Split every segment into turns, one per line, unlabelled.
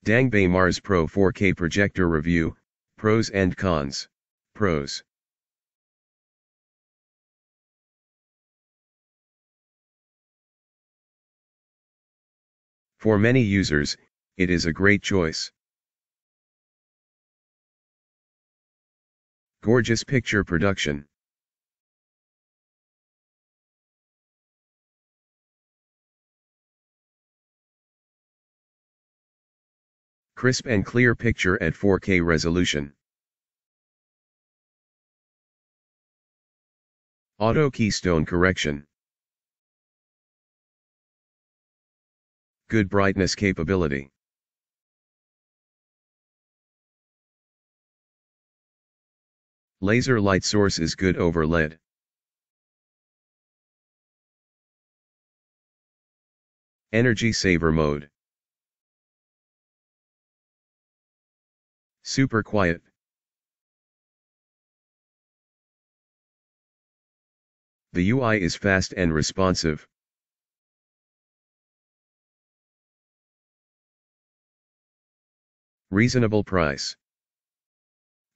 Dangbei Mars Pro 4K Projector Review, Pros and Cons. Pros. For many users, it is a great choice. Gorgeous picture production. Crisp and clear picture at 4K resolution. Auto Keystone correction. Good brightness capability. Laser light source is good over LED. Energy saver mode. Super quiet. The UI is fast and responsive. Reasonable price.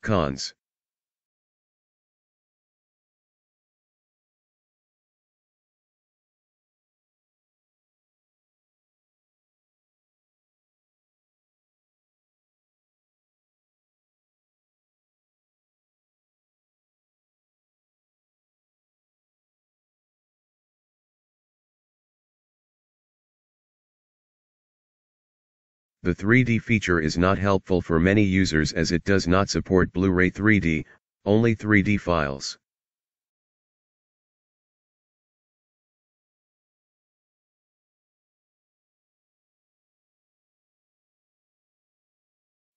Cons. The 3D feature is not helpful for many users as it does not support Blu-ray 3D, only 3D files.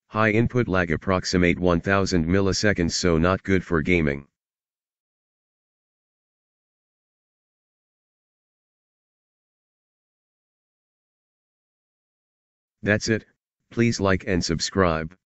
High input lag approximate 1000 milliseconds, so not good for gaming. That's it, please like and subscribe.